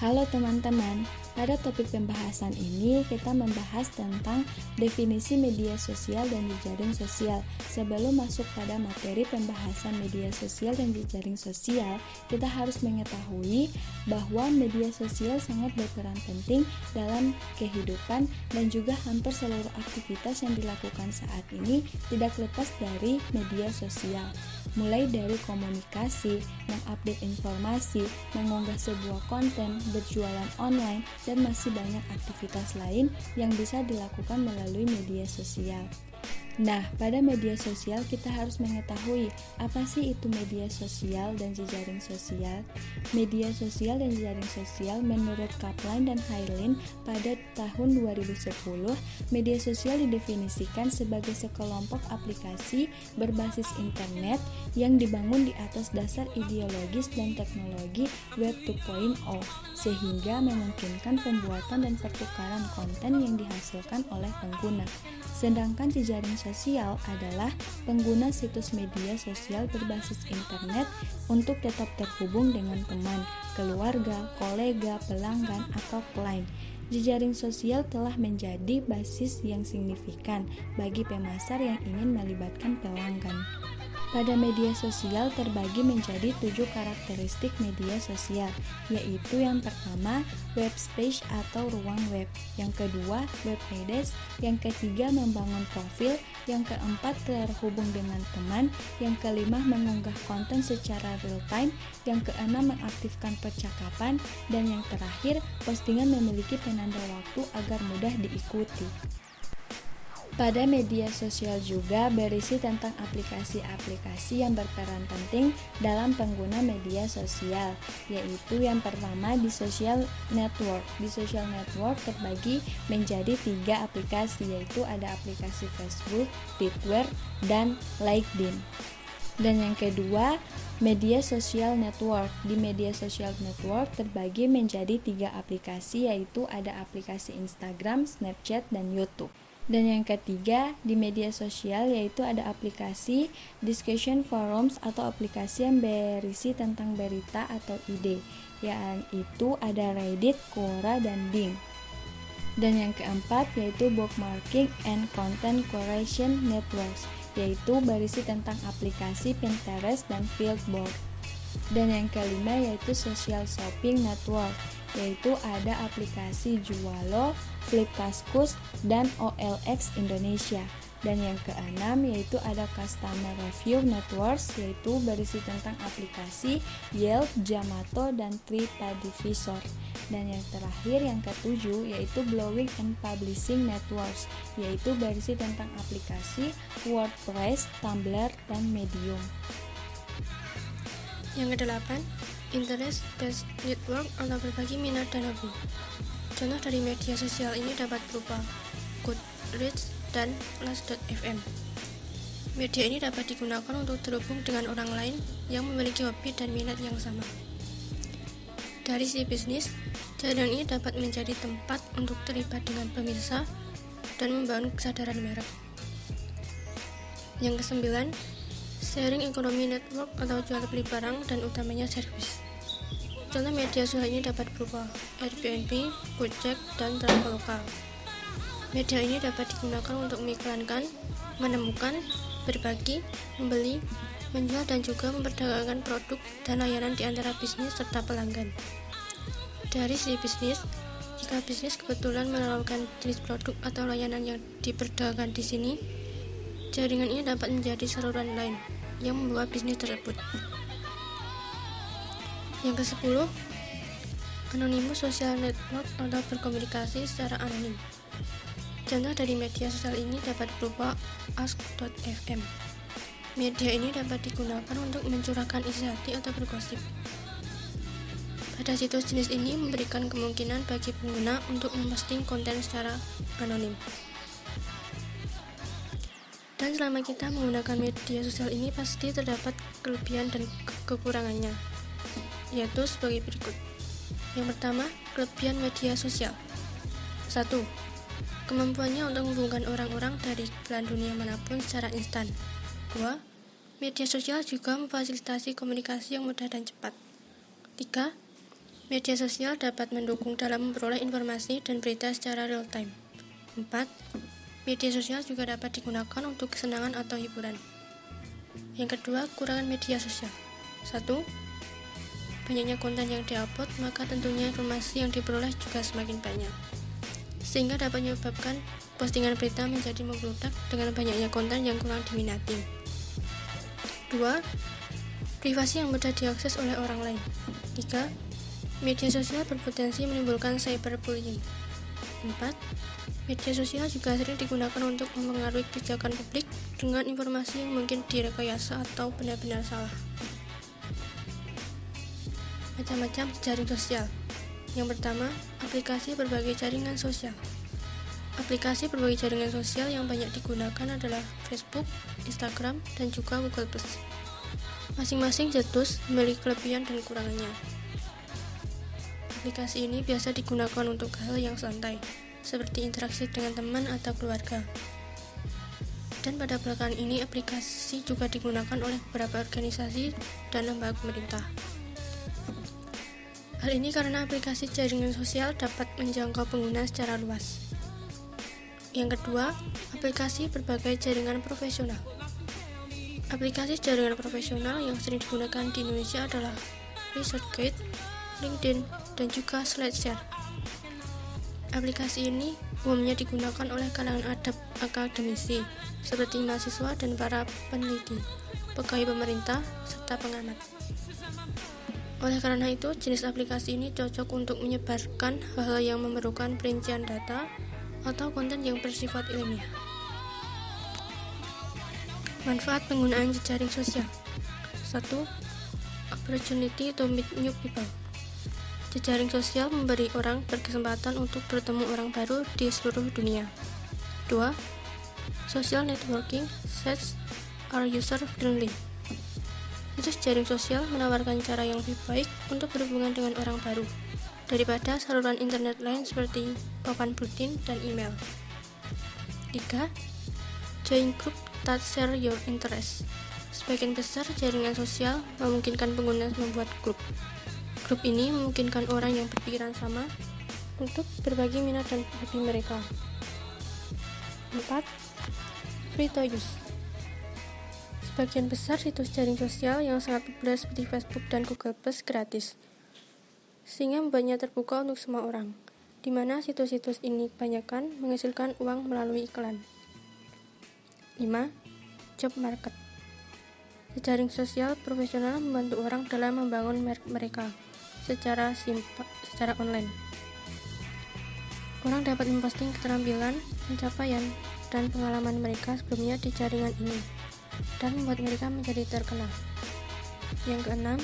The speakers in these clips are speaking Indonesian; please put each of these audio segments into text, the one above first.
Halo teman-teman, pada topik pembahasan ini kita membahas tentang definisi media sosial dan jejaring sosial. Sebelum masuk pada materi pembahasan media sosial dan jejaring sosial, kita harus mengetahui bahwa media sosial sangat berperan penting dalam kehidupan dan juga hampir seluruh aktivitas yang dilakukan saat ini tidak lepas dari media sosial. Mulai dari komunikasi, mengupdate informasi, mengunggah sebuah konten, berjualan online, dan masih banyak aktivitas lain yang bisa dilakukan melalui media sosial. Nah, pada media sosial kita harus mengetahui apa sih itu media sosial dan jejaring sosial. Media sosial dan jejaring sosial menurut Kaplan dan Hailin pada tahun 2010, media sosial didefinisikan sebagai sekelompok aplikasi berbasis internet yang dibangun di atas dasar ideologis dan teknologi Web 2.0 sehingga memungkinkan pembuatan dan pertukaran konten yang dihasilkan oleh pengguna. Sedangkan jejaring sosial adalah pengguna situs media sosial berbasis internet untuk tetap terhubung dengan teman, keluarga, kolega, pelanggan, atau klien. Jejaring sosial telah menjadi basis yang signifikan bagi pemasar yang ingin melibatkan pelanggan. Pada media sosial terbagi menjadi 7 karakteristik media sosial, yaitu yang pertama, web space atau ruang web, yang kedua, web pages, yang ketiga, membangun profil, yang keempat, terhubung dengan teman, yang kelima, mengunggah konten secara real time, yang keenam, mengaktifkan percakapan, dan yang terakhir, postingan memiliki penanda waktu agar mudah diikuti. Pada media sosial juga berisi tentang aplikasi-aplikasi yang berperan penting dalam pengguna media sosial, yaitu yang pertama di social network. Di social network terbagi menjadi 3 aplikasi, yaitu ada aplikasi Facebook, Twitter, dan LinkedIn. Dan yang kedua, media sosial network. Di media sosial network terbagi menjadi 3 aplikasi, yaitu ada aplikasi Instagram, Snapchat, dan YouTube. Dan yang ketiga, di media sosial yaitu ada aplikasi discussion forums atau aplikasi yang berisi tentang berita atau ide, yaitu ada Reddit, Quora, dan Bing. Dan yang keempat yaitu bookmarking and content curation networks, yaitu berisi tentang aplikasi Pinterest dan Flipboard. Dan yang kelima yaitu social shopping network, yaitu ada aplikasi Jualo, Flipkaskus, dan OLX Indonesia. Dan yang keenam yaitu ada customer review networks, yaitu berisi tentang aplikasi Yelp, Zomato, dan TripAdvisor. Dan yang terakhir yang ketujuh yaitu blogging and publishing networks, yaitu berisi tentang aplikasi WordPress, Tumblr, dan Medium. Yang kedelapan, interest-based network atau berbagi minat dan hobi. Contoh dari media sosial ini dapat berupa Goodreads dan Last.fm. Media ini dapat digunakan untuk terhubung dengan orang lain yang memiliki hobi dan minat yang sama. Dari sisi bisnis, jaringan ini dapat menjadi tempat untuk terlibat dengan pemirsa dan membangun kesadaran merek. Yang kesembilan, sharing ekonomi network atau jual beli barang dan utamanya servis. Contoh media sosial ini dapat berupa Airbnb, Gojek, dan Traveloka. Media ini dapat digunakan untuk mengiklankan, menemukan, berbagi, membeli, menjual, dan juga memperdagangkan produk dan layanan di antara bisnis serta pelanggan. Dari sisi bisnis, jika bisnis kebetulan menawarkan jenis produk atau layanan yang diperdagangkan di sini, jaringan ini dapat menjadi saluran lain yang membawa bisnis tersebut. Yang ke-10, anonymous social network atau berkomunikasi secara anonim. Contoh dari media sosial ini dapat berupa ask.fm. Media ini dapat digunakan untuk mencurahkan isi hati atau bergosip. Pada situs jenis ini memberikan kemungkinan bagi pengguna untuk memposting konten secara anonim. Dan selama kita menggunakan media sosial ini pasti terdapat kelebihan dan kekurangannya, yaitu sebagai berikut. Yang pertama, kelebihan media sosial. 1. Kemampuannya untuk menghubungkan orang-orang dari belahan dunia manapun secara instan. 2. Media sosial juga memfasilitasi komunikasi yang mudah dan cepat. 3. Media sosial dapat mendukung dalam memperoleh informasi dan berita secara real time. 4. Media sosial juga dapat digunakan untuk kesenangan atau hiburan. Yang kedua, kurangan media sosial. 1. Banyaknya konten yang diupload, maka tentunya informasi yang diperoleh juga semakin banyak, sehingga dapat menyebabkan postingan berita menjadi membludak dengan banyaknya konten yang kurang diminati. 2. Privasi yang mudah diakses oleh orang lain. 3. Media sosial berpotensi menimbulkan cyberbullying. 4. Media sosial juga sering digunakan untuk mempengaruhi kebijakan publik dengan informasi yang mungkin direkayasa atau benar-benar salah. Macam-macam jejaring sosial. Yang pertama, aplikasi berbagai jaringan sosial. Aplikasi berbagai jaringan sosial yang banyak digunakan adalah Facebook, Instagram, dan juga Google+. Masing-masing situs memiliki kelebihan dan kekurangannya. Aplikasi ini biasa digunakan untuk hal yang santai, seperti interaksi dengan teman atau keluarga. Dan pada belakangan ini, aplikasi juga digunakan oleh beberapa organisasi dan lembaga pemerintah. Hal ini karena aplikasi jaringan sosial dapat menjangkau pengguna secara luas. Yang kedua, aplikasi berbagai jaringan profesional. Aplikasi jaringan profesional yang sering digunakan di Indonesia adalah ResearchGate, LinkedIn, dan juga SlideShare. Aplikasi ini umumnya digunakan oleh kalangan akademisi, seperti mahasiswa dan para peneliti, pegawai pemerintah, serta pengamat. Oleh karena itu, jenis aplikasi ini cocok untuk menyebarkan hal-hal yang memerlukan perincian data atau konten yang bersifat ilmiah. Manfaat penggunaan jejaring sosial. 1. Opportunity to meet new people. Jejaring sosial memberi orang berkesempatan untuk bertemu orang baru di seluruh dunia. 2. Social networking sites are user-friendly. Situs jaring sosial menawarkan cara yang lebih baik untuk berhubungan dengan orang baru daripada saluran internet lain seperti papan buletin dan email. 3. Join group that share your interests. Sebagian besar jaringan sosial memungkinkan pengguna membuat grup. Grup ini memungkinkan orang yang berpikiran sama untuk berbagi minat dan hobi mereka. 4. Free to use. Sebagian besar situs jaring sosial yang sangat populer seperti Facebook dan Google+ gratis, sehingga membuatnya terbuka untuk semua orang, di mana situs-situs ini kebanyakan menghasilkan uang melalui iklan. 5. Job market. Jejaring sosial profesional membantu orang dalam membangun mereka secara online. Orang dapat memposting keterampilan, pencapaian, dan pengalaman mereka sebelumnya di jaringan ini, dan membuat mereka menjadi terkenal. Yang keenam,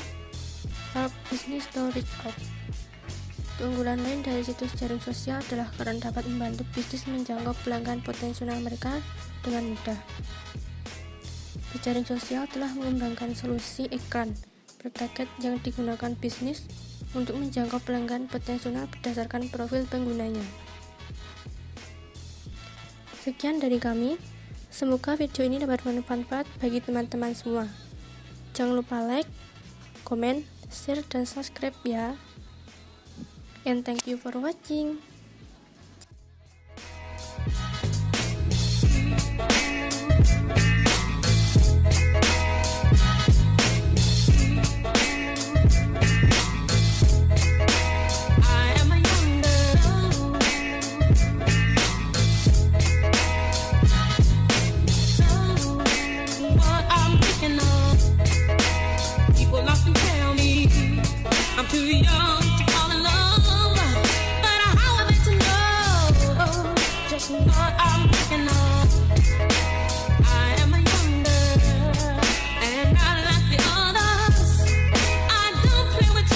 help business to reach out. Keunggulan lain dari situs jaring sosial adalah karena dapat membantu bisnis menjangkau pelanggan potensial mereka dengan mudah. Jejaring sosial telah mengembangkan solusi iklan bertarget yang digunakan bisnis untuk menjangkau pelanggan potensial berdasarkan profil penggunanya. Sekian dari kami. Semoga video ini dapat bermanfaat bagi teman-teman semua. Jangan lupa like, comment, share, dan subscribe ya. And thank you for watching.